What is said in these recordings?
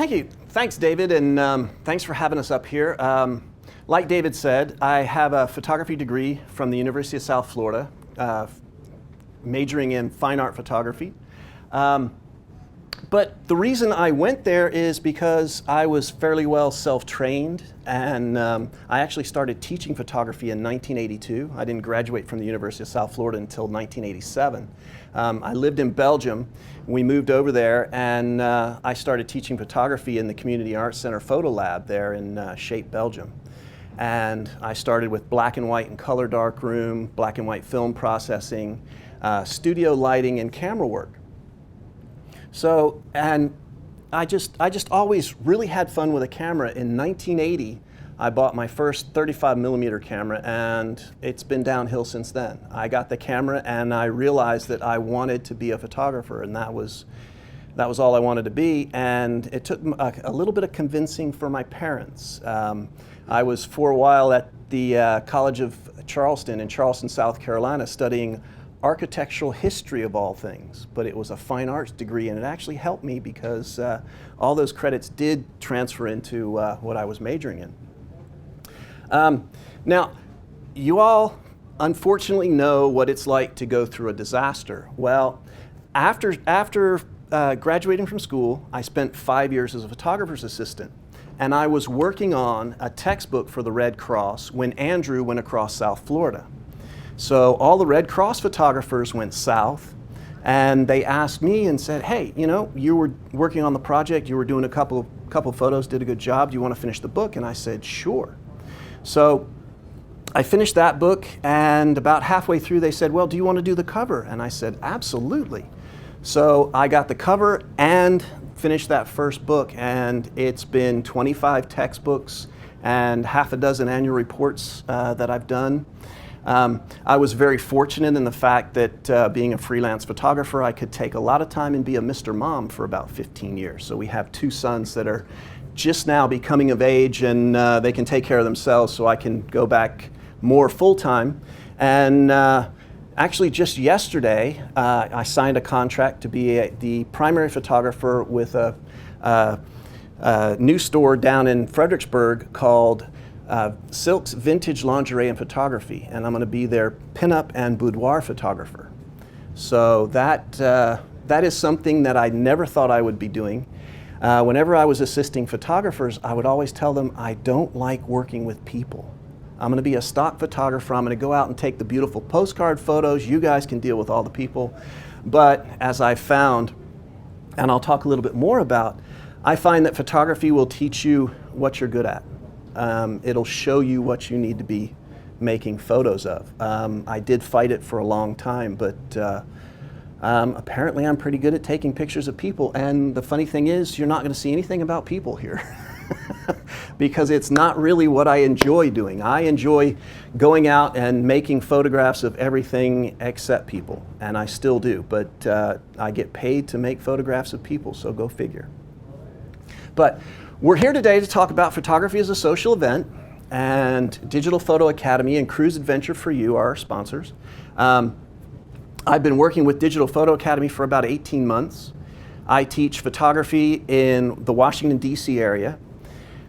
Thank you. Thanks, David, and thanks for having us up here. Like David said, I have a photography degree from the University of South Florida, majoring in fine art photography. But the reason I went there is because I was fairly well self-trained, and I actually started teaching photography in 1982. I didn't graduate from the University of South Florida until 1987. I lived in Belgium. We moved over there, and I started teaching photography in the Community Arts Center Photo Lab there in Shape, Belgium. And I started with black and white and color darkroom, black and white film processing, studio lighting, and camera work. So, and I just always really had fun with a camera. In 1980, I bought my first 35mm camera, and it's been downhill since then. I got the camera, and I realized that I wanted to be a photographer, and that was all I wanted to be. And it took a little bit of convincing for my parents. I was for a while at the College of Charleston in Charleston, South Carolina, studying architectural history of all things, but it was a fine arts degree, and it actually helped me because all those credits did transfer into what I was majoring in. Now, you all unfortunately know what it's like to go through a disaster. Well, after graduating from school, I spent 5 years as a photographer's assistant, and I was working on a textbook for the Red Cross when Andrew went across South Florida. So all the Red Cross photographers went south, and they asked me and said, hey, you know, you were working on the project, you were doing a couple photos, did a good job, do you want to finish the book? And I said, sure. So I finished that book, and about halfway through they said, well, do you want to do the cover? And I said, absolutely. So I got the cover and finished that first book, and it's been 25 textbooks and half a dozen annual reports that I've done. I was very fortunate in the fact that being a freelance photographer, I could take a lot of time and be a Mr. Mom for about 15 years. So we have 2 sons that are just now becoming of age, and they can take care of themselves, so I can go back more full-time. And actually just yesterday, I signed a contract to be the primary photographer with a new store down in Fredericksburg called Silk's Vintage Lingerie and Photography, and I'm going to be their pinup and boudoir photographer. So that is something that I never thought I would be doing. Whenever I was assisting photographers, I would always tell them I don't like working with people. I'm going to be a stock photographer. I'm going to go out and take the beautiful postcard photos. You guys can deal with all the people. But as I found, and I'll talk a little bit more about, I find that photography will teach you what you're good at. It'll show you what you need to be making photos of. I did fight it for a long time, but apparently I'm pretty good at taking pictures of people. And the funny thing is, you're not going to see anything about people here because it's not really what I enjoy doing. I enjoy going out and making photographs of everything except people, and I still do, but I get paid to make photographs of people, so go figure. But we're here today to talk about photography as a social event, and Digital Photo Academy and Cruise Adventure for You are our sponsors. I've been working with Digital Photo Academy for about 18 months. I teach photography in the Washington, D.C. area.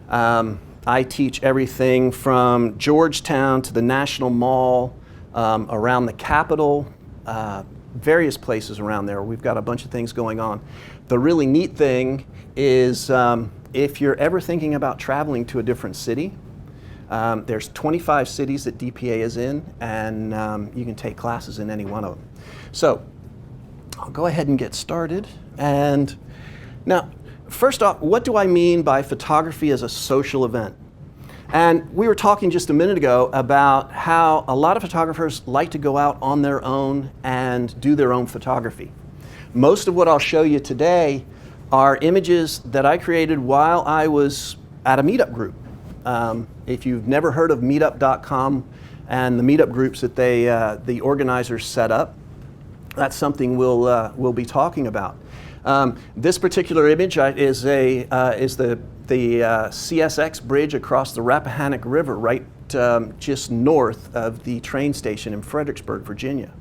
I teach everything from Georgetown to the National Mall, around the Capitol, various places around there. We've got a bunch of things going on. The really neat thing is if you're ever thinking about traveling to a different city, there's 25 cities that DPA is in, and you can take classes in any one of them. So I'll go ahead and get started. And now, first off, what do I mean by photography as a social event? And we were talking just a minute ago about how a lot of photographers like to go out on their own and do their own photography. Most of what I'll show you today are images that I created while I was at a Meetup group. If you've never heard of Meetup.com and the Meetup groups that the organizers set up, that's something we'll be talking about. This particular image is the CSX bridge across the Rappahannock River, right just north of the train station in Fredericksburg, Virginia.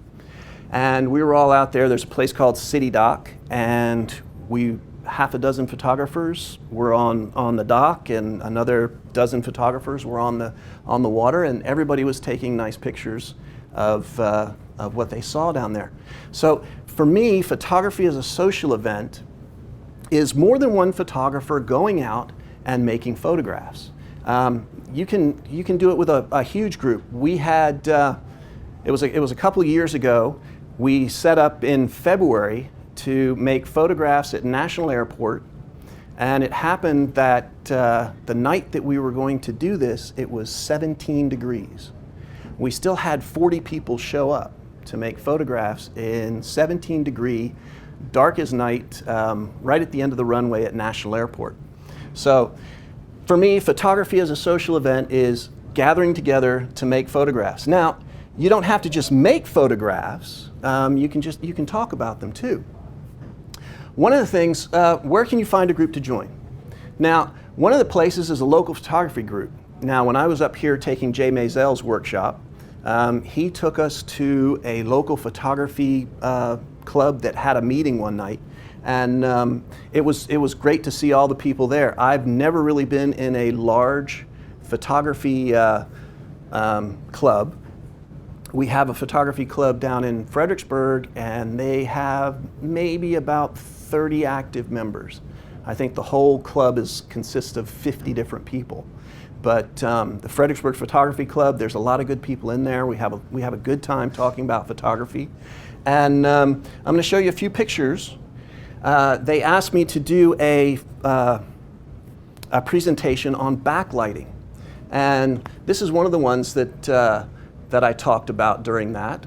And we were all out there. There's a place called City Dock, and we half a dozen photographers were on the dock, and another dozen photographers were on the water, and everybody was taking nice pictures of what they saw down there. So for me, photography as a social event is more than one photographer going out and making photographs. You can do it with a huge group. We had it was a couple of years ago. We set up in February to make photographs at National Airport, and it happened that the night that we were going to do this, it was 17 degrees. We still had 40 people show up to make photographs in 17-degree, dark as night, right at the end of the runway at National Airport. So for me, photography as a social event is gathering together to make photographs. Now, you don't have to just make photographs, you can talk about them too. One of the things, where can you find a group to join? Now, one of the places is a local photography group. Now, when I was up here taking Jay Mazel's workshop, he took us to a local photography club that had a meeting one night, and it was great to see all the people there. I've never really been in a large photography club. We have a photography club down in Fredericksburg, and they have maybe about 30 active members. I think the whole club consists of 50 different people. But the Fredericksburg Photography Club, there's a lot of good people in there. We have a good time talking about photography. And I'm going to show you a few pictures. They asked me to do a presentation on backlighting. And this is one of the ones that I talked about during that.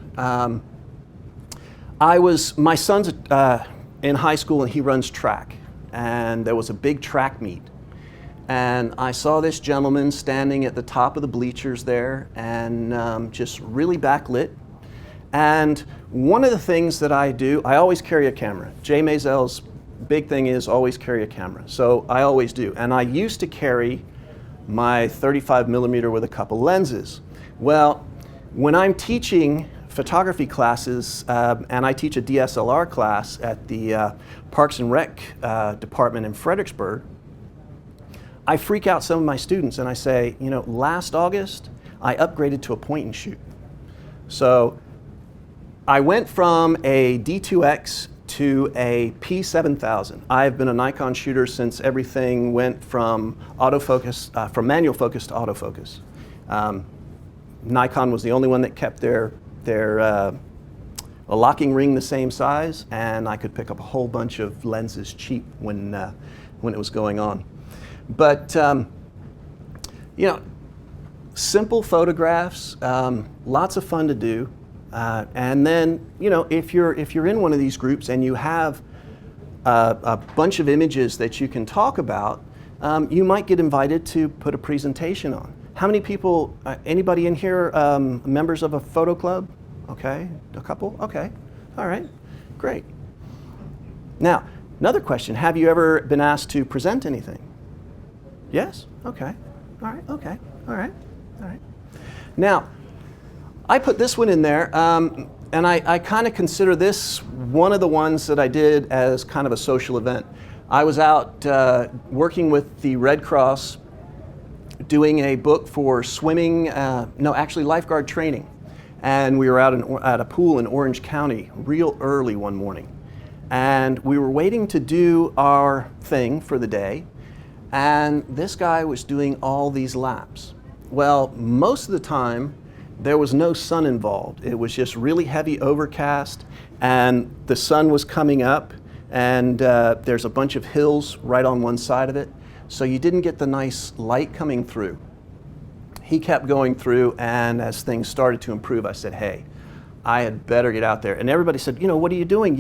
My son's in high school, and he runs track. And there was a big track meet. And I saw this gentleman standing at the top of the bleachers there, and just really backlit. And one of the things that I do, I always carry a camera. Jay Mazel's big thing is always carry a camera. So I always do. And I used to carry my 35 millimeter with a couple lenses. Well, when I'm teaching photography classes, and I teach a DSLR class at the Parks and Rec department in Fredericksburg, I freak out some of my students and I say, you know, last August, I upgraded to a point and shoot. So I went from a D2X to a P7000. I've been a Nikon shooter since everything went from autofocus, from manual focus to autofocus. Nikon was the only one that kept their locking ring the same size, and I could pick up a whole bunch of lenses cheap when it was going on. But you know, simple photographs, lots of fun to do, and then you know, if you're in one of these groups and you have a bunch of images that you can talk about, you might get invited to put a presentation on. How many people? Anybody in here members of a photo club? Okay, a couple. Okay, all right, great. Now, another question: have you ever been asked to present anything? Yes? Okay. All right. Okay. All right. All right. Now, I put this one in there, and I kind of consider this one of the ones that I did as kind of a social event. I was out working with the Red Cross, doing a book for swimming, actually lifeguard training. And we were out at a pool in Orange County real early one morning. And we were waiting to do our thing for the day. And this guy was doing all these laps. Well, most of the time, there was no sun involved. It was just really heavy overcast, and the sun was coming up, and there's a bunch of hills right on one side of it, so you didn't get the nice light coming through. He kept going through, and as things started to improve, I said, hey, I had better get out there. And everybody said, you know, what are you doing?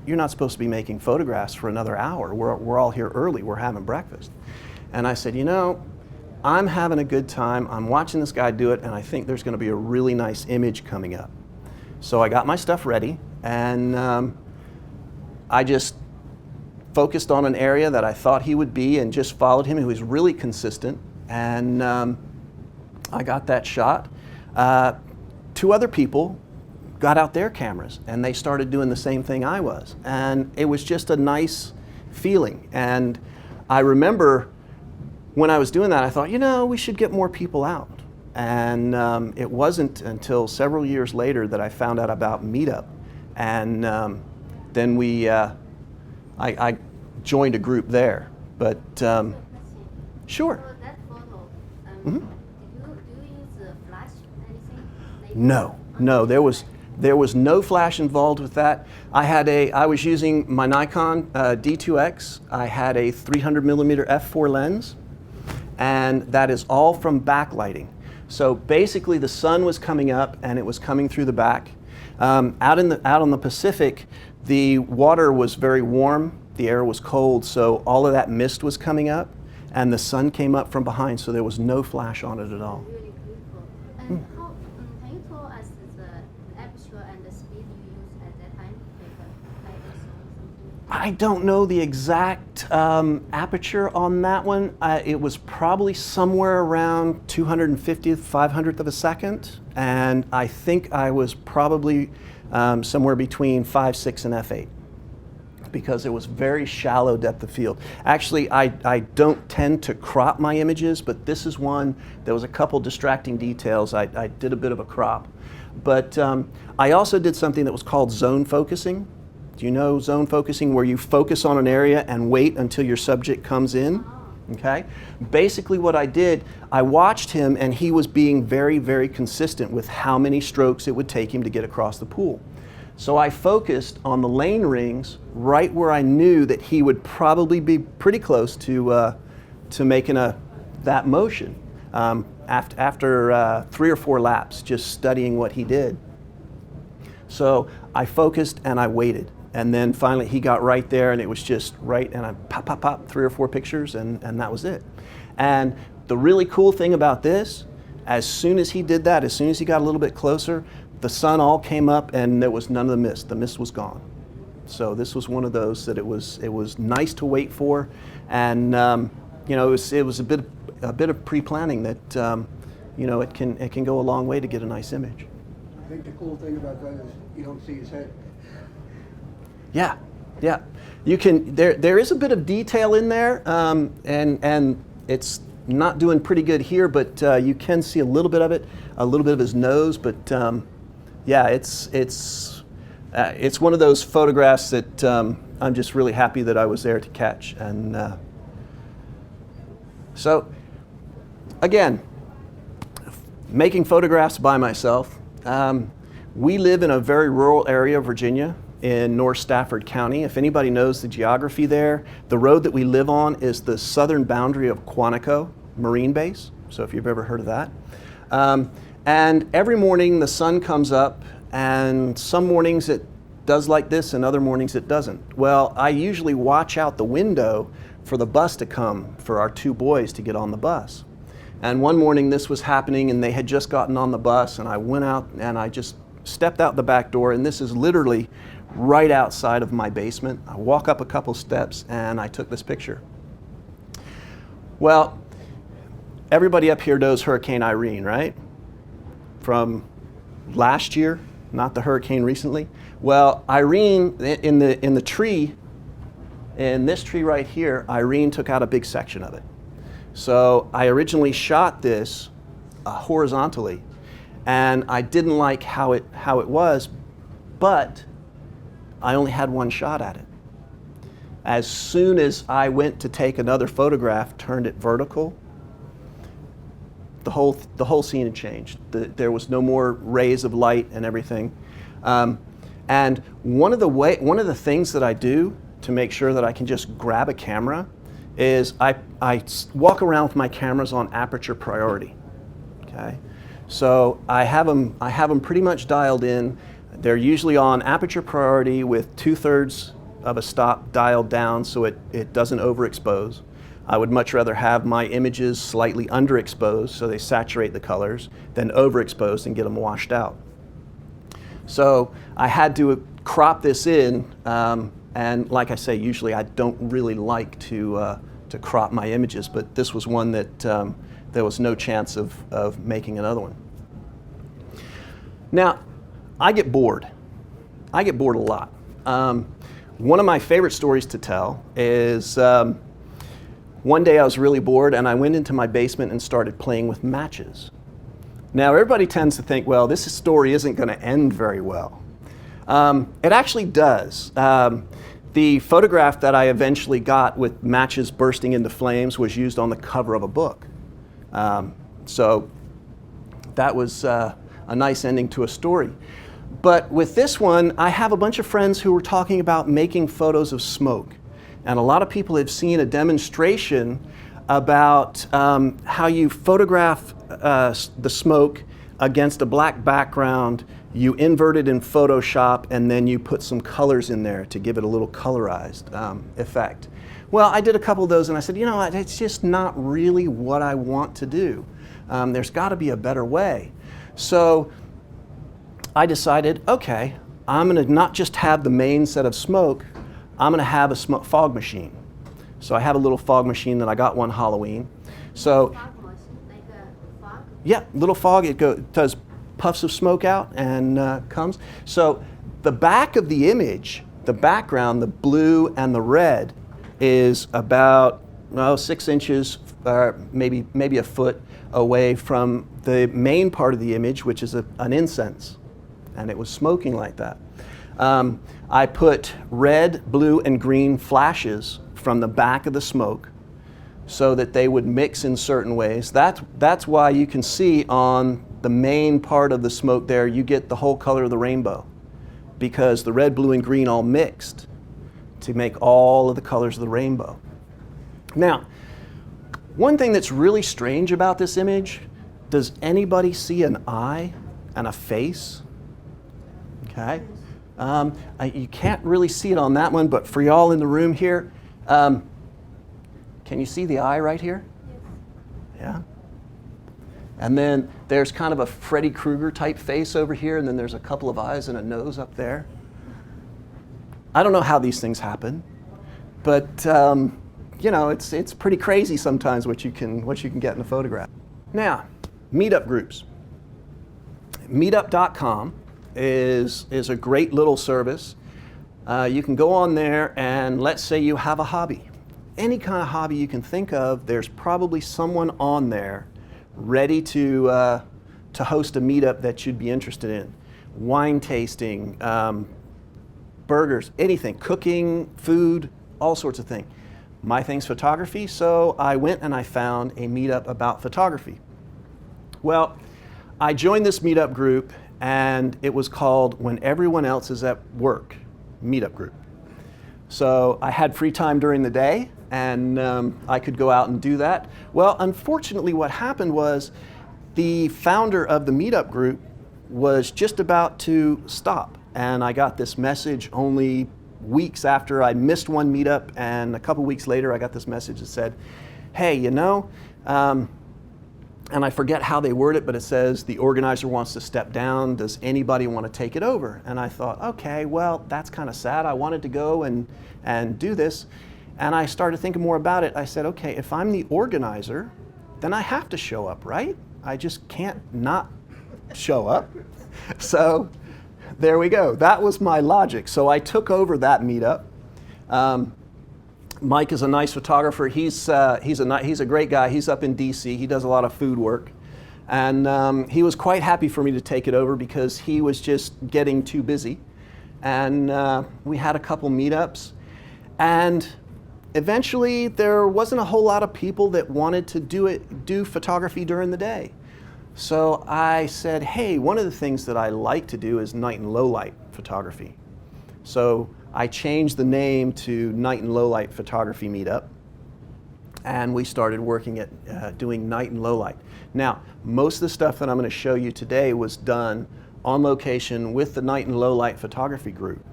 You're not supposed to be making photographs for another hour. We're all here early. We're having breakfast. And I said, you know, I'm having a good time. I'm watching this guy do it, and I think there's going to be a really nice image coming up. So I got my stuff ready, and I just focused on an area that I thought he would be and just followed him. He was really consistent, and I got that shot. Two other people got out their cameras, and they started doing the same thing I was. And it was just a nice feeling. And I remember when I was doing that, I thought, we should get more people out. And it wasn't until several years later that I found out about Meetup. And then I joined a group there. But sure. So that photo, Mm-hmm. do you use flash anything? No, there was no flash involved with that. I was using my Nikon D2X. I had a 300 millimeter f4 lens, and that is all from backlighting. So basically, the sun was coming up, and it was coming through the back. Out on the Pacific, the water was very warm. The air was cold, so all of that mist was coming up, and the sun came up from behind, so there was no flash on it at all. Really beautiful. And how, can you tell us the aperture and the speed you used at that time? Like ISO or something? I don't know the exact aperture on that one. It was probably somewhere around 250th, 500th of a second, and I think I was probably somewhere between 5.6 and f8. Because it was very shallow depth of field. Actually, I don't tend to crop my images, but this is one, there was a couple distracting details. I did a bit of a crop. But I also did something that was called zone focusing. Do you know zone focusing, where you focus on an area and wait until your subject comes in? Okay. Basically what I did, I watched him, and he was being very, very consistent with how many strokes it would take him to get across the pool. So I focused on the lane rings right where I knew that he would probably be pretty close to making that motion after 3 or 4 laps, just studying what he did. So I focused and I waited. And then finally he got right there, and it was just right, and I pop, 3 or 4 pictures, and that was it. And the really cool thing about this, as soon as he did that, as soon as he got a little bit closer, the sun all came up, and there was none of the mist. The mist was gone. So this was one of those that it was nice to wait for, and it was a bit of pre-planning that it can go a long way to get a nice image. I think the cool thing about that is you don't see his head. Yeah. You can. There is a bit of detail in there, and it's not doing pretty good here, but you can see a little bit of it, a little bit of his nose, but. Yeah, it's one of those photographs that I'm just really happy that I was there to catch. And so, again, making photographs by myself. We live in a very rural area of Virginia in North Stafford County. If anybody knows the geography there, the road that we live on is the southern boundary of Quantico Marine Base. So if you've ever heard of that. And every morning the sun comes up, and some mornings it does like this and other mornings it doesn't. Well, I usually watch out the window for the bus to come, for our 2 boys to get on the bus. And one morning this was happening, and they had just gotten on the bus, and I went out and I just stepped out the back door, and this is literally right outside of my basement. I walk up a couple steps and I took this picture. Well, everybody up here knows Hurricane Irene, right? From last year, not the hurricane recently. Well, Irene, in the tree, in this tree right here, Irene took out a big section of it. So I originally shot this horizontally, and I didn't like how it was, but I only had one shot at it. As soon as I went to take another photograph, turned it vertical, the whole scene had changed. There was no more rays of light and everything. And one of the things that I do to make sure that I can just grab a camera is I walk around with my cameras on aperture priority. Okay, so I have them pretty much dialed in. They're usually on aperture priority with 2/3 of a stop dialed down so it doesn't overexpose. I would much rather have my images slightly underexposed so they saturate the colors than overexposed and get them washed out. So I had to crop this in, and like I say, usually I don't really like to crop my images, but this was one that there was no chance of making another one. Now, I get bored. I get bored a lot. one of my favorite stories to tell is one day I was really bored and I went into my basement and started playing with matches. Now everybody tends to think, well, this story isn't going to end very well. It actually does. The photograph that I eventually got with matches bursting into flames was used on the cover of a book. So that was a nice ending to a story. But with this one, I have a bunch of friends who were talking about making photos of smoke. And a lot of people have seen a demonstration about how you photograph the smoke against a black background, you invert it in Photoshop, and then you put some colors in there to give it a little colorized effect. Well, I did a couple of those and I said, you know what, it's just not really what I want to do. There's got to be a better way. So I decided, okay, I'm going to not just have the main set of smoke, I'm going to have a fog machine. So I have a little fog machine that I got one Halloween. So, Fog machine, like a fog? yeah, little fog, it does puffs of smoke out and comes. So the back of the image, the background, the blue and the red, is about 6 inches, maybe a foot away from the main part of the image, which is an incense. And it was smoking like that. I put red, blue, and green flashes from the back of the smoke so that they would mix in certain ways. That's why you can see on the main part of the smoke there, you get the whole color of the rainbow, because the red, blue, and green all mixed to make all of the colors of the rainbow. Now, one thing that's really strange about this image, does anybody see an eye and a face? Okay. You can't really see it on that one, but for y'all in the room here, can you see the eye right here? Yes. Yeah. And then there's kind of a Freddy Krueger type face over here, and then there's a couple of eyes and a nose up there. I don't know how these things happen, but you know, it's pretty crazy sometimes what you can get in a photograph. Now, meetup groups. Meetup.com is a great little service. You can go on there and let's say you have a hobby. Any kind of hobby you can think of, there's probably someone on there ready to host a meetup that you'd be interested in. Wine tasting, burgers, anything, cooking, food, all sorts of things. My thing's photography, so I went and I found a meetup about photography. Well, I joined this meetup group and it was called When Everyone Else Is at Work Meetup Group. So I had free time during the day and I could go out and do that. Well, unfortunately what happened was the founder of the meetup group was just about to stop, and I got this message only weeks after I missed one meetup, and a couple weeks later I got this message that said, hey, you know, and I forget how they word it, but it says the organizer wants to step down. Does anybody want to take it over? And I thought, okay, well, that's kind of sad. I wanted to go and do this. And I started thinking more about it. I said, okay, if I'm the organizer, then I have to show up, right? I just can't not show up. So there we go. That was my logic. So I took over that meetup. Mike is a nice photographer. He's a great guy. He's up in DC. He does a lot of food work. And he was quite happy for me to take it over because he was just getting too busy. And we had a couple meetups. And eventually there wasn't a whole lot of people that wanted to do photography during the day. So I said, hey, one of the things that I like to do is night and low light photography. So I changed the name to Night and Low Light Photography Meetup, and we started working at doing night and low light. Now, most of the stuff that I'm going to show you today was done on location with the Night and Low Light Photography Group.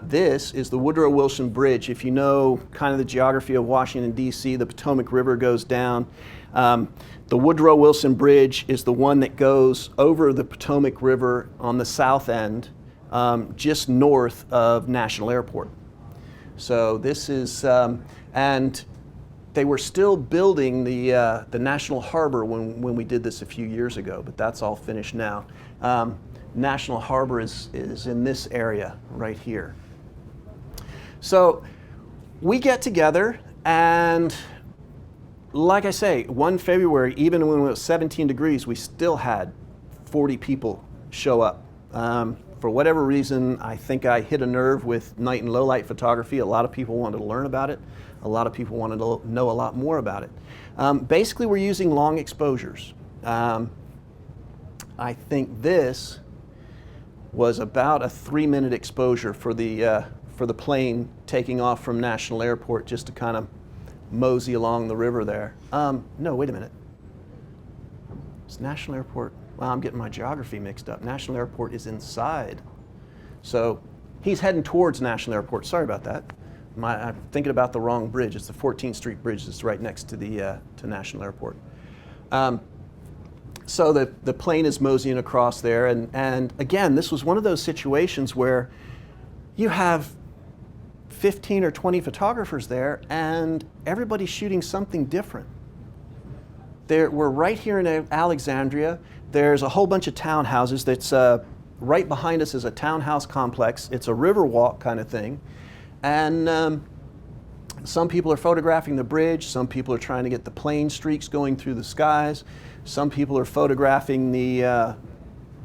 This is the Woodrow Wilson Bridge. If you know kind of the geography of Washington, D.C., the Potomac River goes down. The Woodrow Wilson Bridge is the one that goes over the Potomac River on the south end, just north of National Airport. So this is, and they were still building the National Harbor when we did this a few years ago, but that's all finished now. National Harbor is in this area right here. So we get together, and like I say, one February, even when it was 17 degrees, we still had 40 people show up. For whatever reason, I think I hit a nerve with night and low light photography. A lot of people wanted to learn about it. A lot of people wanted to know a lot more about it. Basically, we're using long exposures. I think this was about a 3-minute exposure for the plane taking off from National Airport, just to kind of mosey along the river there. No, wait a minute. It's National Airport. Well, I'm getting my geography mixed up. National Airport is inside. So he's heading towards National Airport. Sorry about that. I'm thinking about the wrong bridge. It's the 14th Street Bridge that's right next to the to National Airport. So the plane is moseying across there, and again, this was one of those situations where you have 15 or 20 photographers there, and everybody's shooting something different. We're right here in Alexandria. There's a whole bunch of townhouses. That's right behind us is a townhouse complex. It's a river walk kind of thing, and some people are photographing the bridge. Some people are trying to get the plane streaks going through the skies. Some people are photographing the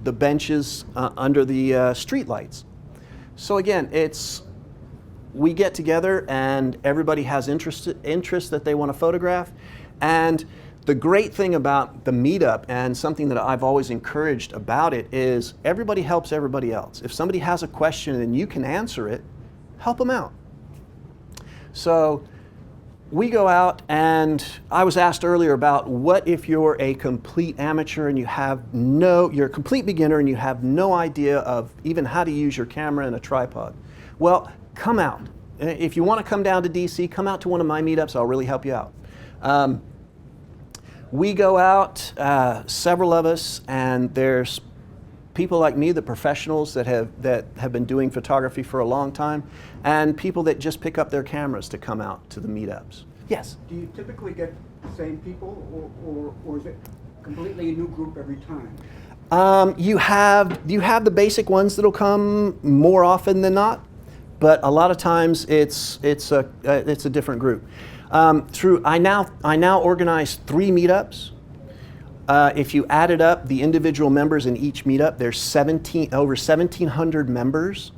benches under the street lights. So again, we get together and everybody has interest that they want to photograph. And the great thing about the meetup, and something that I've always encouraged about it, is everybody helps everybody else. If somebody has a question and you can answer it, help them out. So we go out, and I was asked earlier about what if you're a complete amateur and you're a complete beginner and you have no idea of even how to use your camera and a tripod. Well, come out. If you want to come down to DC, come out to one of my meetups. I'll really help you out. We go out, several of us, and there's people like me, the professionals that have been doing photography for a long time, and people that just pick up their cameras to come out to the meetups. Yes? Do you typically get the same people, or is it completely a new group every time? You have the basic ones that'll come more often than not, but a lot of times it's a different group. I now organize 3 meetups. If you added up the individual members in each meetup, there's over 1,700 members.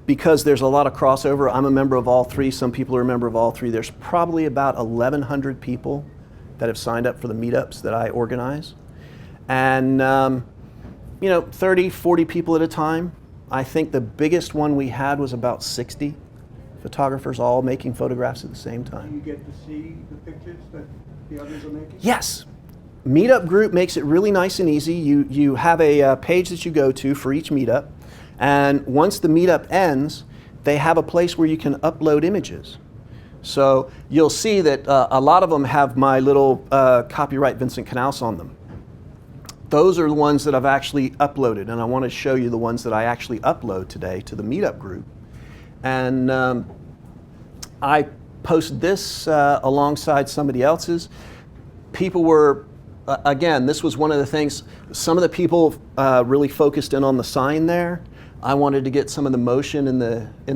Because there's a lot of crossover, I'm a member of all 3. Some people are a member of all 3. There's probably about 1,100 people that have signed up for the meetups that I organize, and 30, 40 people at a time. I think the biggest one we had was about 60 photographers all making photographs at the same time. Do you get to see the pictures that the others are making? Yes. Meetup group makes it really nice and easy. You have a page that you go to for each meetup, and once the meetup ends, they have a place where you can upload images. So you'll see that a lot of them have my little copyright Vincent Knaus on them. Those are the ones that I've actually uploaded, and I want to show you the ones that I actually upload today to the meetup group. And I posted this alongside somebody else's. People were, again, this was one of the things, some of the people really focused in on the sign there. I wanted to get some of the motion in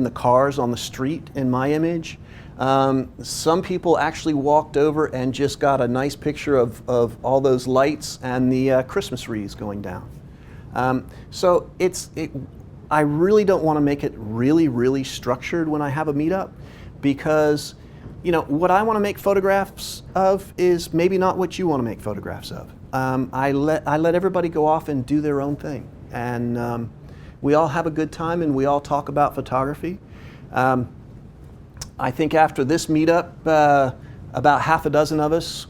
the cars on the street in my image. Some people actually walked over and just got a nice picture of all those lights and the Christmas wreaths going down. So I really don't want to make it really, really structured when I have a meetup, because what I want to make photographs of is maybe not what you want to make photographs of. I let everybody go off and do their own thing, and we all have a good time and we all talk about photography. I think after this meetup, about half a dozen of us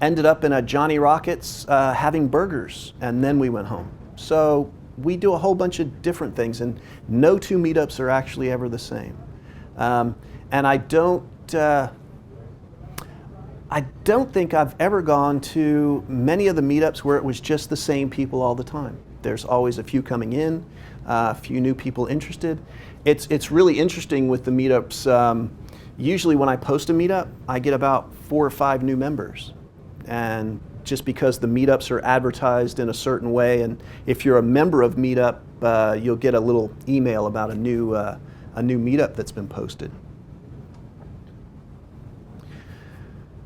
ended up in a Johnny Rockets having burgers, and then we went home. So we do a whole bunch of different things, and no 2 meetups are actually ever the same. And I don't think I've ever gone to many of the meetups where it was just the same people all the time. There's always a few coming in, a few new people interested. It's really interesting with the meetups. Usually when I post a meetup, I get about 4 or 5 new members, and just because the meetups are advertised in a certain way, and if you're a member of Meetup, you'll get a little email about a new meetup that's been posted.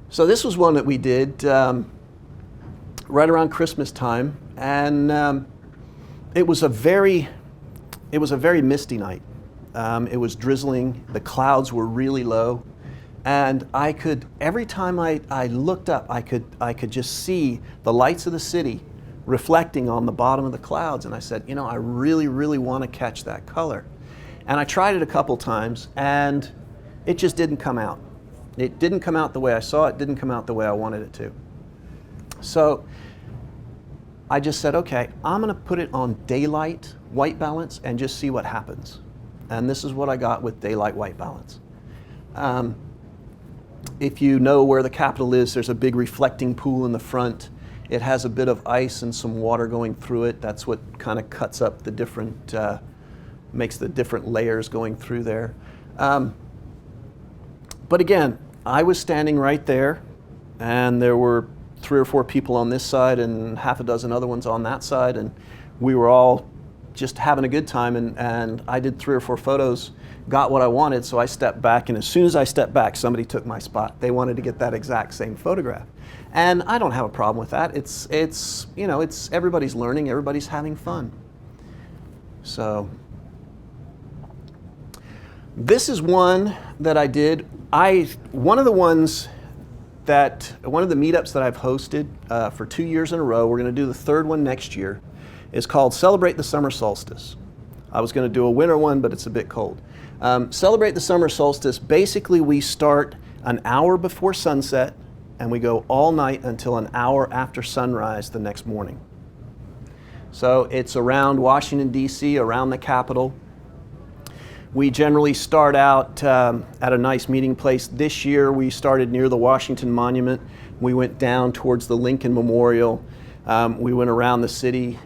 So this was one that we did right around Christmas time, and it was a very misty night. It was drizzling. The clouds were really low, and every time I looked up, I could just see the lights of the city reflecting on the bottom of the clouds. And I said, you know, I really, really want to catch that color. And I tried it a couple times, and it just didn't come out. It didn't come out the way I saw it. Didn't come out the way I wanted it to. So I just said, okay, I'm going to put it on daylight white balance and just see what happens. And this is what I got with daylight white balance. If you know where the Capitol is, there's a big reflecting pool in the front. It has a bit of ice and some water going through it. That's what kind of cuts up the different, makes the different layers going through there. But again, I was standing right there, and there were 3 or 4 people on this side and half a dozen other ones on that side, and we were all just having a good time, and I did 3 or 4 photos, got what I wanted, so I stepped back, and as soon as I stepped back, somebody took my spot. They wanted to get that exact same photograph. And I don't have a problem with that. It's you know, it's everybody's learning, everybody's having fun. So this is one that I did. One of the meetups that I've hosted for 2 years in a row, we're going to do the 3rd one next year, is called Celebrate the Summer Solstice. I was going to do a winter one, but it's a bit cold. Celebrate the Summer Solstice, basically we start an hour before sunset and we go all night until an hour after sunrise the next morning. So it's around Washington, D.C., around the Capitol. We generally start out at a nice meeting place. This year we started near the Washington Monument. We went down towards the Lincoln Memorial. We went around the city.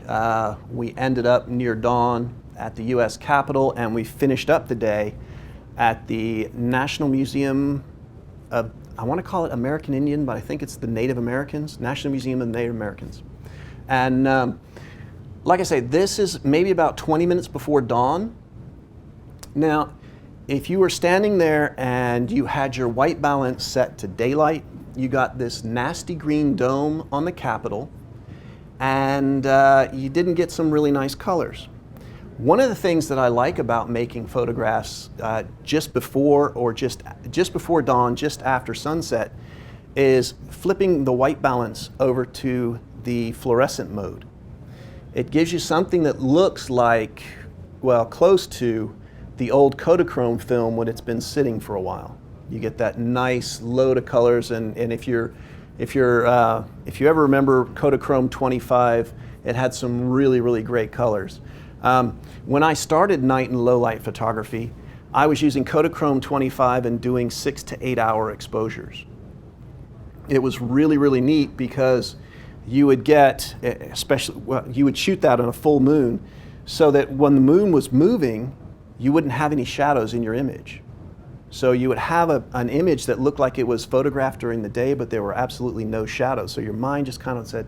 We ended up near dawn at the U.S. Capitol, and we finished up the day at the National Museum of, I want to call it American Indian, but I think it's the Native Americans, National Museum of the Native Americans. And like I say, this is maybe about 20 minutes before dawn. Now, if you were standing there and you had your white balance set to daylight, you got this nasty green dome on the Capitol, and you didn't get some really nice colors. One of the things that I like about making photographs just before dawn, just after sunset, is flipping the white balance over to the fluorescent mode. It gives you something that looks like, well, close to the old Kodachrome film when it's been sitting for a while. You get that nice load of colors, and if you ever remember Kodachrome 25, it had some really, really great colors. When I started night and low light photography, I was using Kodachrome 25 and doing 6 to 8 hour exposures. It was really, really neat because you would get, you would shoot that on a full moon so that when the moon was moving, you wouldn't have any shadows in your image. So you would have an image that looked like it was photographed during the day, but there were absolutely no shadows. So your mind just kind of said,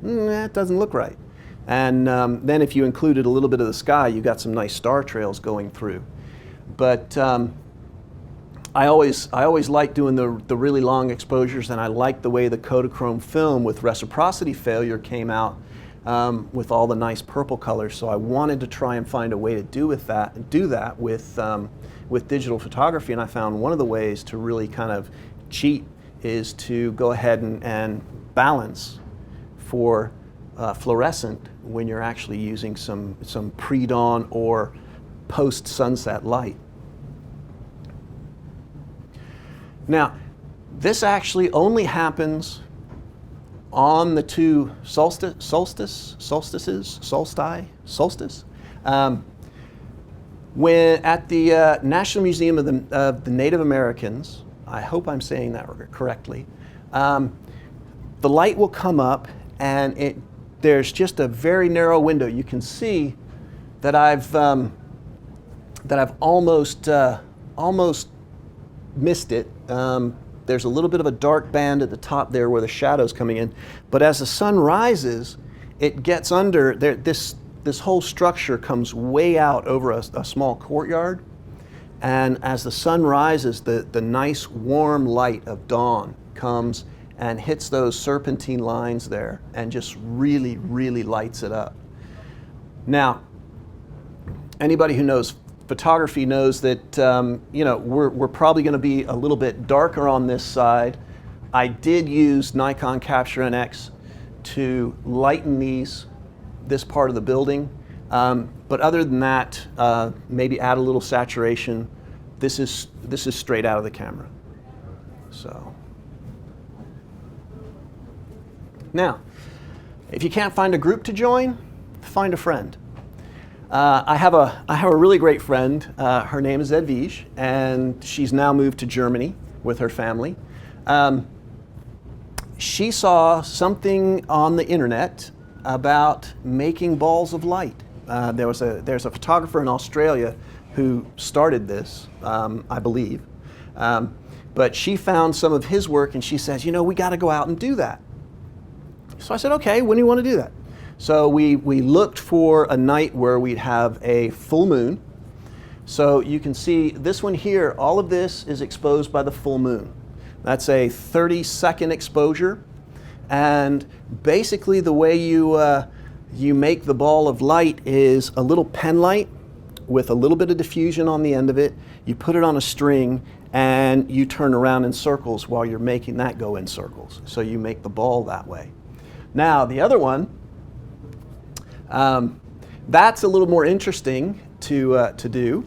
that doesn't look right. And then if you included a little bit of the sky, you got some nice star trails going through. But I always like doing the really long exposures, and I like the way the Kodachrome film with reciprocity failure came out with all the nice purple colors. So I wanted to try and find a way to do that with digital photography, and I found one of the ways to really kind of cheat is to go ahead and balance for fluorescent when you're actually using some pre-dawn or post-sunset light. Now, this actually only happens on the 2 solstices. When at the National Museum of the Native Americans, I hope I'm saying that correctly, the light will come up, and there's just a very narrow window. You can see that I've almost missed it. there's a little bit of a dark band at the top there where the shadow's coming in. But as the sun rises, it gets under there. This whole structure comes way out over a small courtyard. And as the sun rises, the nice warm light of dawn comes and hits those serpentine lines there and just really, really lights it up. Now, anybody who knows photography knows that we're probably going to be a little bit darker on this side. I did use Nikon Capture NX to lighten this part of the building, but other than that, maybe add a little saturation. This is straight out of the camera. So now, if you can't find a group to join, find a friend. I have a really great friend. Her name is Edwige, and she's now moved to Germany with her family. She saw something on the internet about making balls of light. There's a photographer in Australia who started this, I believe. But she found some of his work, and she says, we got to go out and do that. So I said, okay, when do you want to do that? So we looked for a night where we'd have a full moon. So you can see this one here, all of this is exposed by the full moon. That's a 30-second exposure. And basically the way you make the ball of light is a little pen light with a little bit of diffusion on the end of it. You put it on a string and you turn around in circles while you're making that go in circles. So you make the ball that way. Now the other one, that's a little more interesting to do.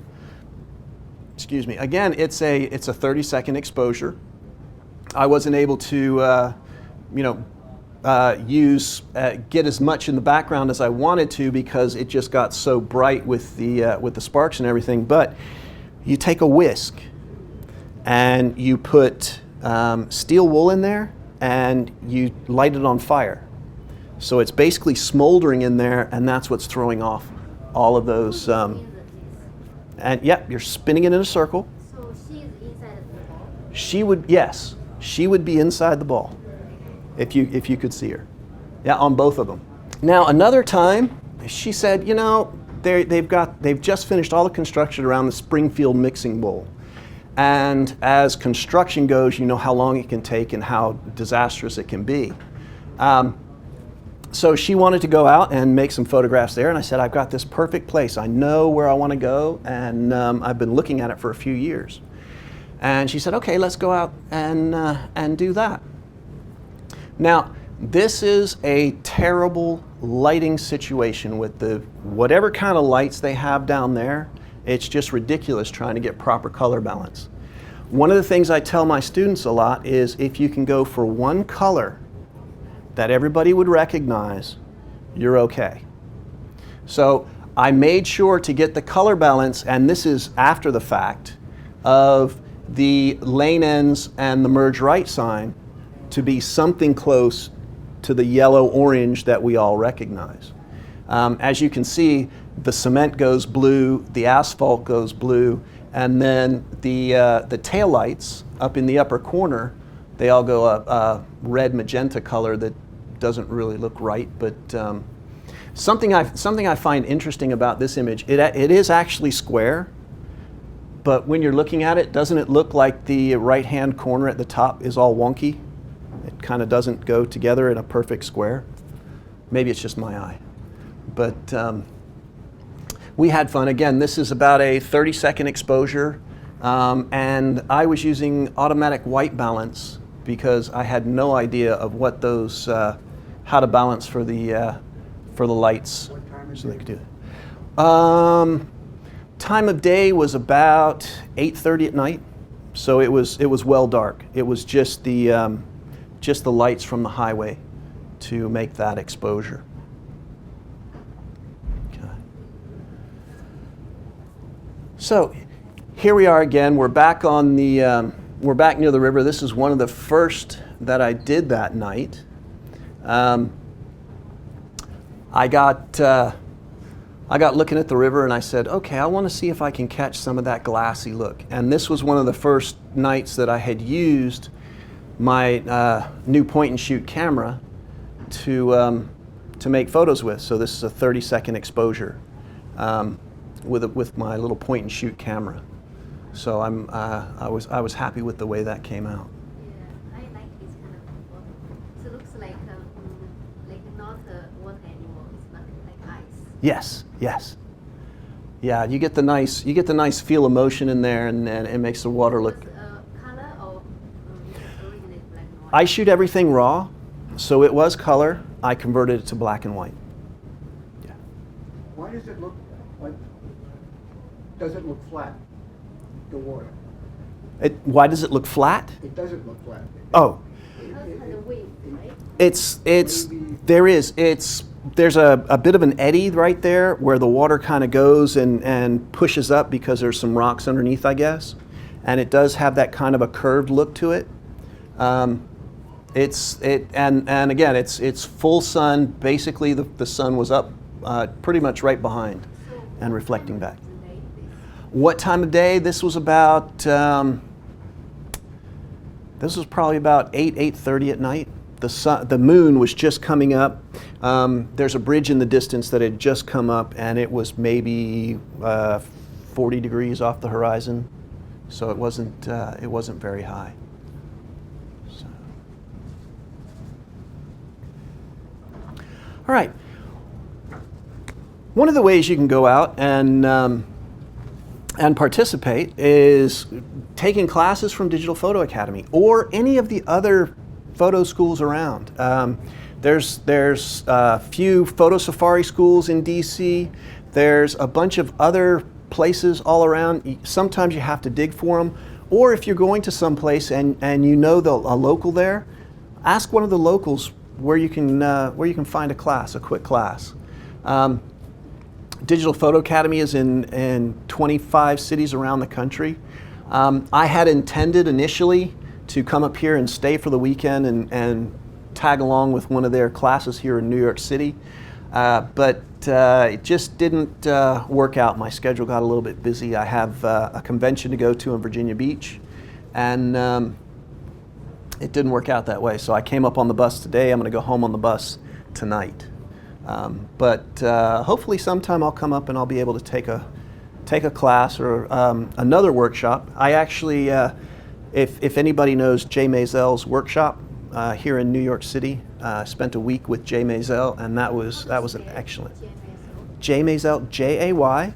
Excuse me. Again, it's a 30-second exposure. I wasn't able to get as much in the background as I wanted to because it just got so bright with the sparks and everything. But you take a whisk and you put steel wool in there and you light it on fire. So it's basically smoldering in there, and that's what's throwing off all of those. And yep, you're spinning it in a circle. So she is inside of the ball? She would be inside the ball, if you could see her. Yeah, on both of them. Now another time, she said, they've just finished all the construction around the Springfield mixing bowl. And as construction goes, you know how long it can take and how disastrous it can be. So she wanted to go out and make some photographs there, and I said, I've got this perfect place. I know where I want to go, and I've been looking at it for a few years. And she said, okay, let's go out and do that. Now, this is a terrible lighting situation with whatever kind of lights they have down there. It's just ridiculous trying to get proper color balance. One of the things I tell my students a lot is if you can go for one color that everybody would recognize, you're okay. So I made sure to get the color balance, and this is after the fact, of the lane ends and the merge right sign to be something close to the yellow-orange that we all recognize. As you can see, the cement goes blue, the asphalt goes blue, and then the taillights up in the upper corner, they all go a red magenta color that doesn't really look right, but something I find interesting about this image, it is actually square, but when you're looking at it, doesn't it look like the right-hand corner at the top is all wonky? It kind of doesn't go together in a perfect square. Maybe it's just my eye. But we had fun. Again, this is about a 30-second exposure, and I was using automatic white balance because I had no idea of what those how to balance for the lights. What time is so they it? could do it. Time of day was about 8:30 at night, so it was well dark. It was just the lights from the highway to make that exposure. Okay. So here we are again. We're back on the we're back near the river. This is one of the first that I did that night. I got looking at the river and I said, okay, I want to see if I can catch some of that glassy look. And this was one of the first nights that I had used my new point and shoot camera to make photos with. So this is a 30-second exposure with my little point and shoot camera. So I was happy with the way that came out. Yeah, I like this kind of photo. So it looks like not water anymore. It's not like ice. Yes, yes. Yeah, you get the nice feel of motion in there, and it makes the water look. Color or originally black and white? I shoot everything raw, so it was color. I converted it to black and white. Yeah. Why does it look like, does it look flat, the water? Why does it look flat? It doesn't look flat. Oh, Because it has a wave, right? There's a bit of an eddy right there where the water kind of goes and pushes up because there's some rocks underneath, I guess, and it does have that kind of a curved look to it. And again, it's full sun. Basically, the sun was up pretty much right behind and reflecting back. What time of day? This was about. This was probably about 8:30 at night. The moon was just coming up. There's a bridge in the distance that had just come up, and it was maybe 40 degrees off the horizon, so it wasn't very high. So. All right. One of the ways you can go out and participate is taking classes from Digital Photo Academy or any of the other photo schools around. There's a few photo safari schools in DC. There's a bunch of other places all around. Sometimes you have to dig for them, or if you're going to some place and you know a local there, ask one of the locals where you can find a quick class. Digital Photo Academy is in 25 cities around the country. I had intended initially to come up here and stay for the weekend and tag along with one of their classes here in New York City, but it just didn't work out. My schedule got a little bit busy. I have a convention to go to in Virginia Beach, and it didn't work out that way. So I came up on the bus today. I'm going to go home on the bus tonight. But hopefully sometime I'll come up and I'll be able to take a class or another workshop. I actually, if anybody knows Jay Mazel's workshop here in New York City, spent a week with Jay Mazel, and that was an excellent. Jay Mazel, Jay Maisel.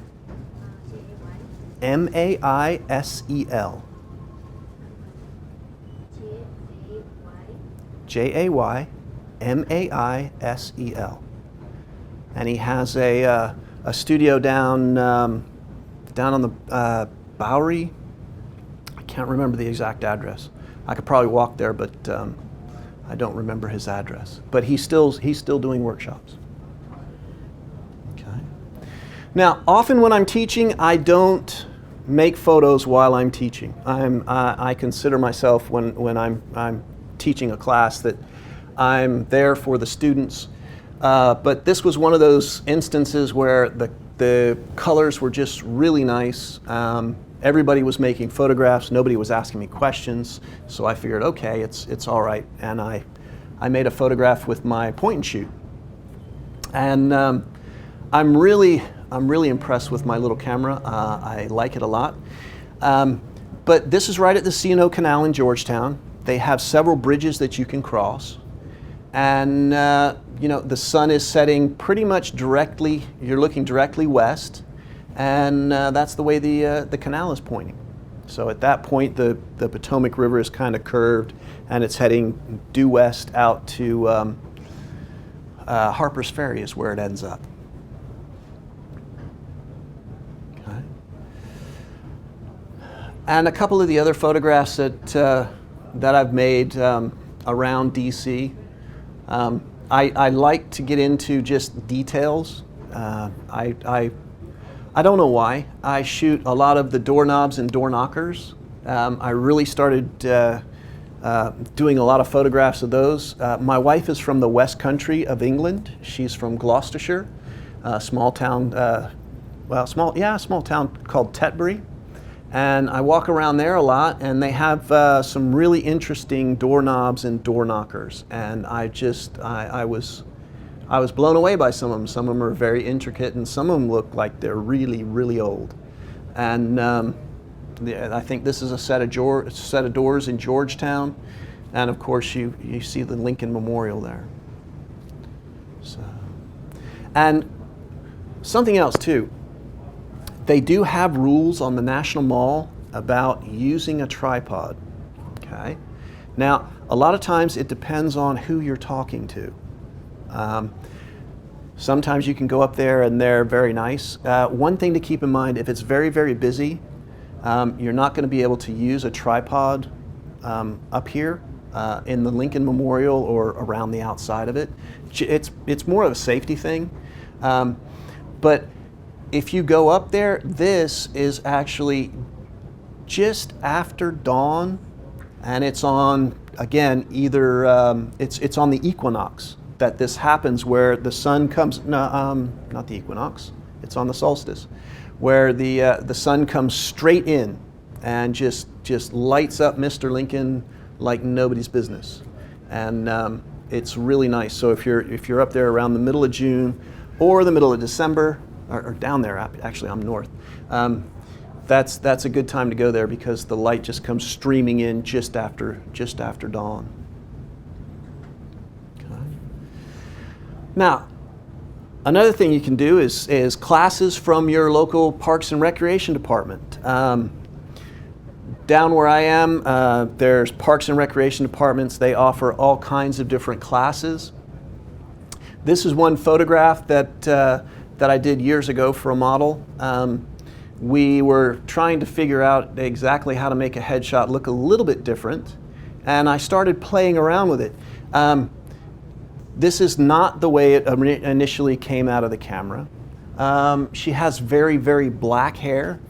Jaymaisel. And he has a studio down on the Bowery. I can't remember the exact address. I could probably walk there, but I don't remember his address. But he's still doing workshops. Okay. Now, often when I'm teaching, I don't make photos while I'm teaching. I consider myself when I'm teaching a class that I'm there for the students. But this was one of those instances where the colors were just really nice. Everybody was making photographs. Nobody was asking me questions. So I figured, okay, it's all right. And I made a photograph with my point and shoot. And I'm really impressed with my little camera. I like it a lot. But this is right at the C&O Canal in Georgetown. They have several bridges that you can cross. And the sun is setting pretty much directly. You're looking directly west, and that's the way the canal is pointing. So at that point, the Potomac River is kind of curved, and it's heading due west out to Harper's Ferry is where it ends up. Okay. And a couple of the other photographs that I've made around DC. I like to get into just details. I don't know why. I shoot a lot of the doorknobs and door knockers. I really started doing a lot of photographs of those. My wife is from the West Country of England. She's from Gloucestershire, a small town, small town called Tetbury. And I walk around there a lot, and they have some really interesting doorknobs and door knockers. And I was blown away by some of them. Some of them are very intricate, and some of them look like they're really, really old. And I think this is a set of doors in Georgetown, and of course you see the Lincoln Memorial there. So, and something else too. They do have rules on the National Mall about using a tripod. Okay, now a lot of times it depends on who you're talking to. Sometimes you can go up there and they're very nice. One thing to keep in mind, if it's very, very busy, you're not going to be able to use a tripod up here in the Lincoln Memorial or around the outside of it. It's more of a safety thing. But if you go up there, this is actually just after dawn, and it's on, again, either it's on the equinox that this happens, where the sun comes, not the equinox, it's on the solstice, where the sun comes straight in and just lights up Mr. Lincoln like nobody's business. And it's really nice. So if you're up there around the middle of June or the middle of December, or down there, actually I'm north, that's a good time to go there, because the light just comes streaming in just after dawn. Now, another thing you can do is classes from your local Parks and Recreation department. Down where I am, there's Parks and Recreation departments. They offer all kinds of different classes. This is one photograph that I did years ago for a model. We were trying to figure out exactly how to make a headshot look a little bit different, and I started playing around with it. This is not the way it initially came out of the camera. She has very, very black hair,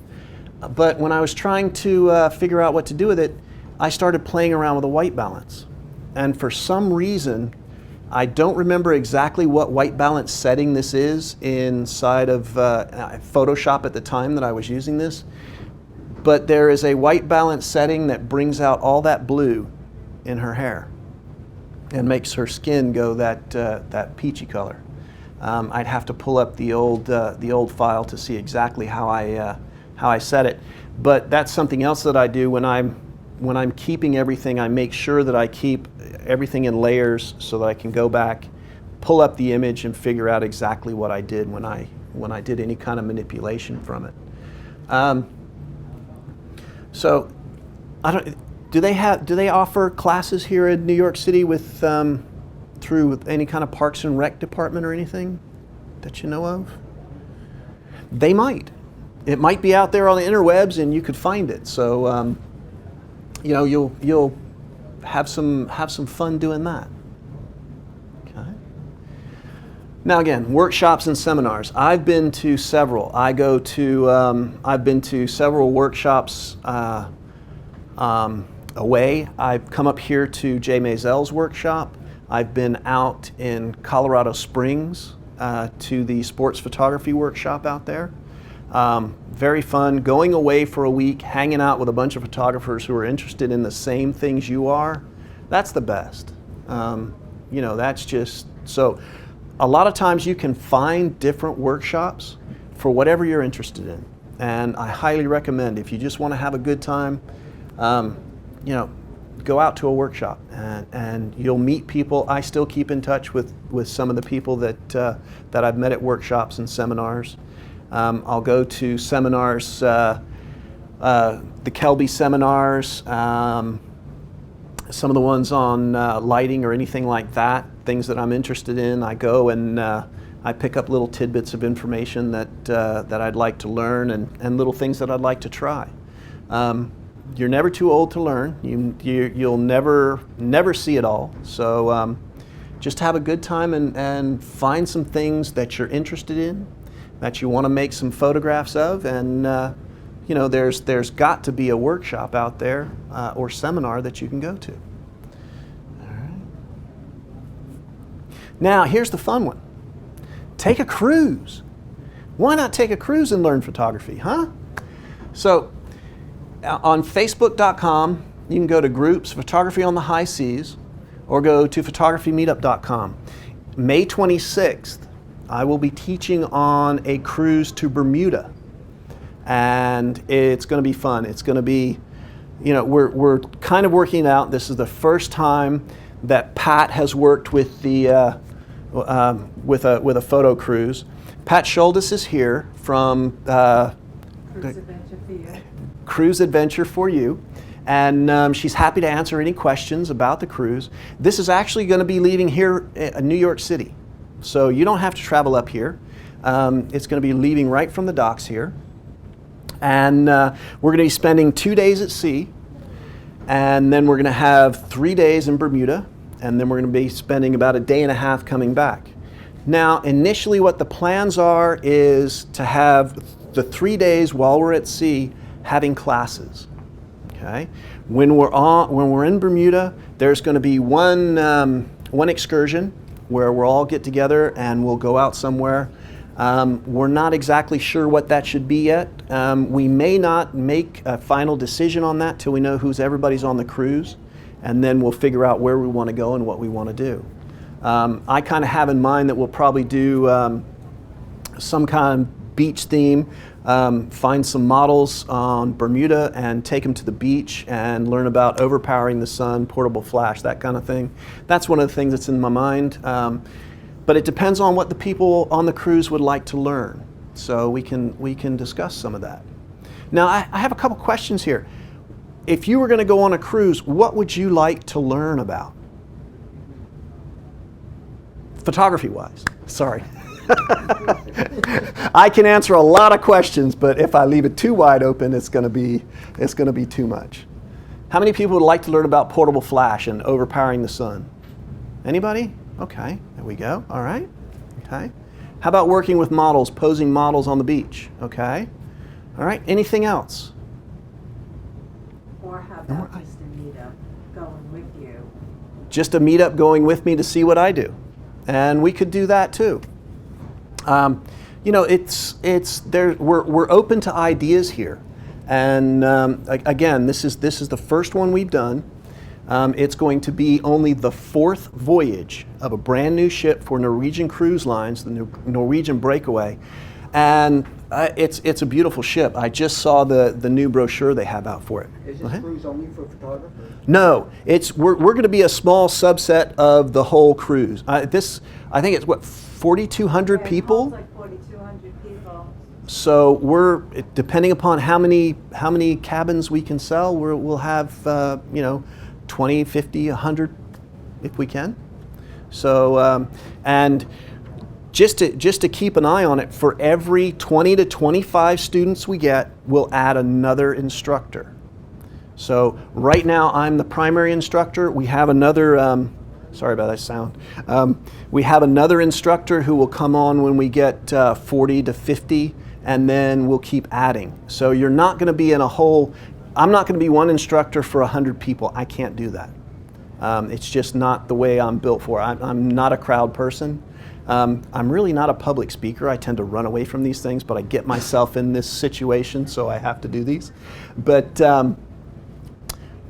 but when I was trying to figure out what to do with it, I started playing around with a white balance. And for some reason, I don't remember exactly what white balance setting this is inside of Photoshop at the time that I was using this, but there is a white balance setting that brings out all that blue in her hair and makes her skin go that peachy color. I'd have to pull up the old file to see exactly how I set it. But that's something else that I do when I'm keeping everything. I make sure that I keep everything in layers so that I can go back, pull up the image, and figure out exactly what I did when I did any kind of manipulation from it. So do they offer classes here in New York City with through any kind of Parks and Rec department or anything that you know of? They might. It might be out there on the interwebs, and you could find it. So you know, you'll have some fun doing that. Okay. Now again, workshops and seminars. I've been to several. I've been to several workshops away. I've come up here to Jay Mazel's workshop. I've been out in Colorado Springs to the sports photography workshop out there. Very fun, going away for a week, hanging out with a bunch of photographers who are interested in the same things you are. That's the best. You know, that's just, so a lot of times you can find different workshops for whatever you're interested in. And I highly recommend, if you just want to have a good time, you know, go out to a workshop and you'll meet people. I still keep in touch with some of the people that I've met at workshops and seminars. I'll go to seminars, the Kelby seminars, some of the ones on lighting or anything like that, things that I'm interested in. I go and I pick up little tidbits of information that I'd like to learn and little things that I'd like to try. You're never too old to learn. You'll never see it all. So just have a good time and find some things that you're interested in, that you want to make some photographs of, and you know, there's got to be a workshop out there or seminar that you can go to. All right. Now here's the fun one. Take a cruise. Why not take a cruise and learn photography, huh? So On Facebook.com, you can go to groups, Photography on the High Seas, or go to photographymeetup.com. May 26th, I will be teaching on a cruise to Bermuda. And it's going to be fun. It's going to be, you know, we're kind of working it out. This is the first time that Pat has worked with the with a photo cruise. Pat Solstice is here from Cruise Adventure for You, and she's happy to answer any questions about the cruise. This is actually going to be leaving here in New York City, so you don't have to travel up here. It's going to be leaving right from the docks here, and we're going to be spending 2 days at sea, and then we're going to have 3 days in Bermuda, and then we're going to be spending about a day and a half coming back. Now, initially what the plans are is to have the 3 days while we're at sea having classes. Okay? When we're in Bermuda, there's going to be one excursion where we'll all get together and we'll go out somewhere. We're not exactly sure what that should be yet. We may not make a final decision on that till we know everybody's on the cruise, and then we'll figure out where we want to go and what we want to do. I kind of have in mind that we'll probably do some kind of beach theme, find some models on Bermuda and take them to the beach and learn about overpowering the sun, portable flash, that kind of thing. That's one of the things that's in my mind. But it depends on what the people on the cruise would like to learn. So we can discuss some of that. Now I have a couple questions here. If you were going to go on a cruise, what would you like to learn about? Photography-wise, sorry. I can answer a lot of questions, but if I leave it too wide open, it's going to be too much. How many people would like to learn about portable flash and overpowering the sun? Anybody? Okay, there we go. All right. Okay. How about working with models, posing models on the beach? Okay. All right. Anything else? Or how about just a meetup going with you? Just a meetup going with me to see what I do. And we could do that too. You know, we're open to ideas here. And again, this is the first one we've done. It's going to be only the 4th voyage of a brand new ship for Norwegian Cruise Lines, the Norwegian Breakaway. And it's a beautiful ship. I just saw the new brochure they have out for it. Is this cruise only for photographers? No, we're going to be a small subset of the whole cruise. I think it's what, 4,200 people? It's like 4,200 people. So we're, depending upon how many cabins we can sell, we'll have 20, 50, 100 if we can. So and just to keep an eye on it, for every 20 to 25 students we get, we'll add another instructor. So right now I'm the primary instructor. We have another, sorry about that sound. We have another instructor who will come on when we get 40 to 50, and then we'll keep adding. So you're not going to be in a whole, I'm not going to be one instructor for 100 people. I can't do that. It's just not the way I'm built for. I'm not a crowd person. I'm really not a public speaker. I tend to run away from these things, but I get myself in this situation, so I have to do these. But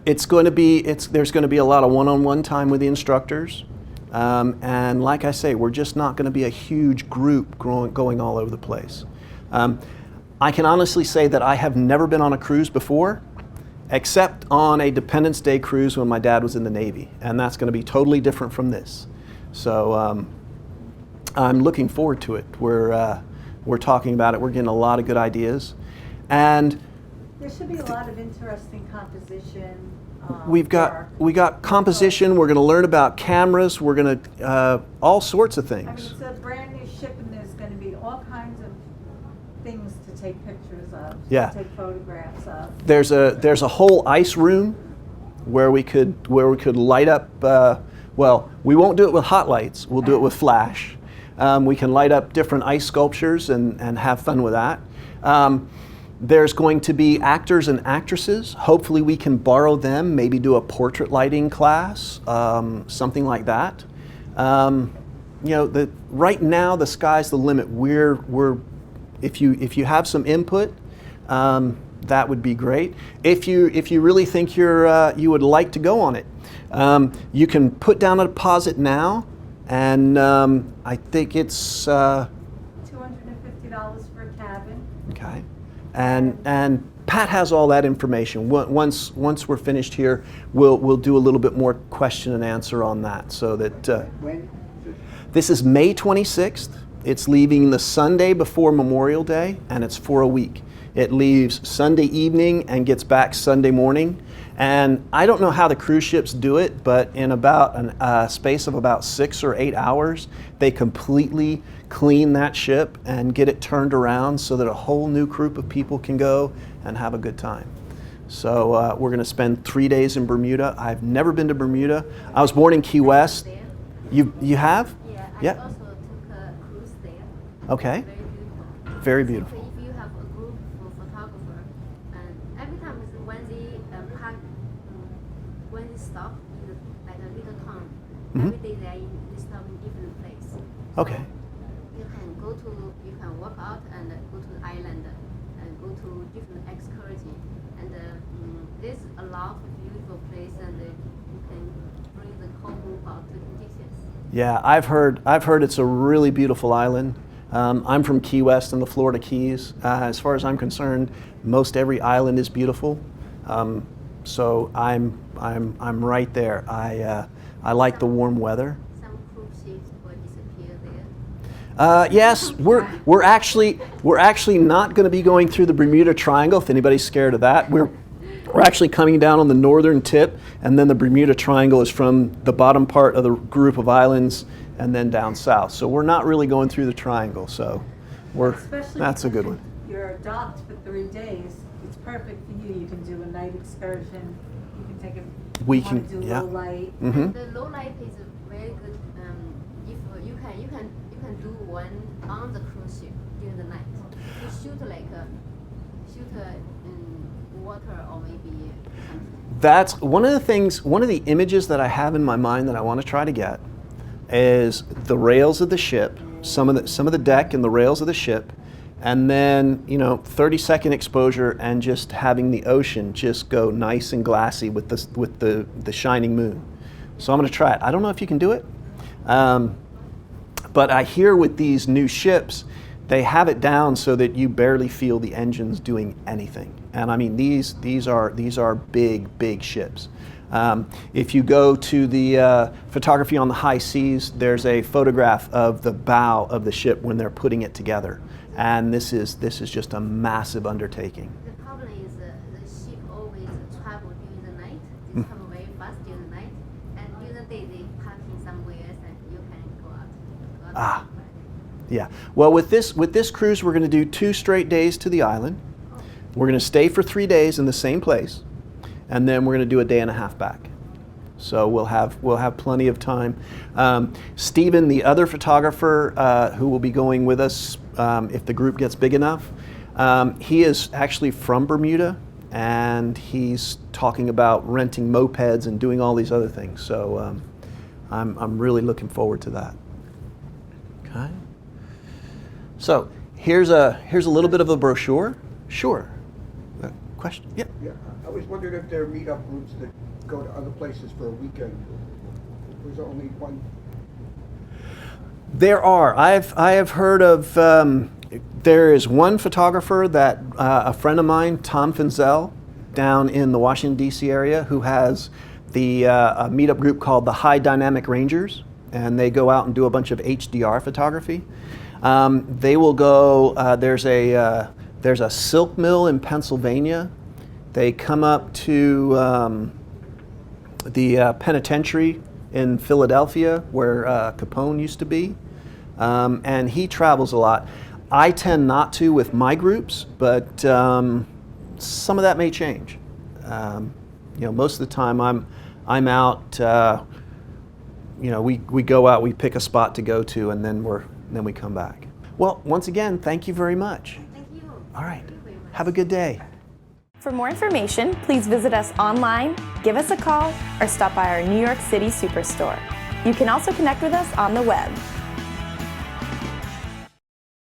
there's going to be a lot of one-on-one time with the instructors. And like I say, we're just not going to be a huge group going all over the place. I can honestly say that I have never been on a cruise before, except on a Independence Day cruise when my dad was in the Navy. And that's going to be totally different from this. So I'm looking forward to it. We're talking about it. We're getting a lot of good ideas. And there should be a lot of interesting composition. We got composition. We're going to learn about cameras. We're going to all sorts of things. I mean, it's a brand new ship, and there's going to be all kinds of things to take pictures of, yeah, to take photographs of. There's a whole ice room where we could light up. Well, we won't do it with hot lights. We'll do it with flash. We can light up different ice sculptures and have fun with that. There's going to be actors and actresses. Hopefully we can borrow them, maybe do a portrait lighting class, something like that. Right now the sky's the limit. If you have some input, that would be great. If you really think you would like to go on it, you can put down a deposit now, and I think it's $250 for a cabin. okay. And Pat has all that information. Once we're finished here, we'll do a little bit more question and answer on that, so that When? this is May 26th. It's leaving the Sunday before Memorial Day, and it's for a week. It leaves Sunday evening and gets back Sunday morning. And I don't know how the cruise ships do it, but in about a space of about 6 or 8 hours, they completely clean that ship and get it turned around so that a whole new group of people can go and have a good time. So we're going to spend 3 days in Bermuda. I've never been to Bermuda. I was born in Key West. There. You have? Yeah, I Yeah. also took a cruise there. Okay. Very beautiful. Very beautiful. So if you have a group of photographers, and every time when they when they stop in like a little town, every day they stop in different place. Okay. You can walk out and go to the island and go to different excursion. And there's a lot of beautiful place, and you can bring the whole group out to the pictures. Yeah, I've heard it's a really beautiful island. I'm from Key West in the Florida Keys. As far as I'm concerned, most every island is beautiful. So I'm right there. I like the warm weather. Some cruise ships will disappear there. Yes, we're actually not going to be going through the Bermuda Triangle. If anybody's scared of that, we're actually coming down on the northern tip, and then the Bermuda Triangle is from the bottom part of the group of islands and then down south. So we're not really going through the triangle. So Especially that's a good one. You're docked for 3 days. It's perfect for you. You can do a night excursion. You can take a. We you wanna can- do yeah. low light. Mm-hmm. The low light is very good. If you can do one on the cruise ship during the night. You shoot in water or maybe something. That's one of the things. One of the images that I have in my mind that I want to try to get is the rails of the ship, some of the deck and the rails of the ship, and then 30-second exposure and just having the ocean just go nice and glassy with the shining moon. So I'm going to try it. I don't know if you can do it, but I hear with these new ships, they have it down so that you barely feel the engines doing anything. And I mean, these are big ships. If you go to the photography on the high seas, there's a photograph of the bow of the ship when they're putting it together. And this is just a massive undertaking. The problem is the ship always travel during the night. They travel very fast during the night, and during the day they park in somewhere and you can go out. Ah. Yeah. Well, with this cruise, we're going to do 2 straight days to the island. We're going to stay for 3 days in the same place, and then we're going to do a day and a half back. So we'll have plenty of time. Stephen, the other photographer who will be going with us, if the group gets big enough, he is actually from Bermuda, and he's talking about renting mopeds and doing all these other things. So I'm really looking forward to that. Okay. So here's a little bit of a brochure. Sure. Question? Yeah. Yeah, I was wondering if there are meetup groups that go to other places for a weekend. Was there only one? There are. I have heard of. There is one photographer that a friend of mine, Tom Finzel, down in the Washington D.C. area, who has a meetup group called the High Dynamic Rangers, and they go out and do a bunch of HDR photography. They will go. There's a silk mill in Pennsylvania. They come up to the penitentiary in Philadelphia, where Capone used to be, and he travels a lot. I tend not to with my groups, but some of that may change. Most of the time I'm out. We go out, we pick a spot to go to, and then we come back. Well, once again, thank you very much. Thank you. All right. Thank you very much. Have a good day. For more information, please visit us online, give us a call, or stop by our New York City Superstore. You can also connect with us on the web.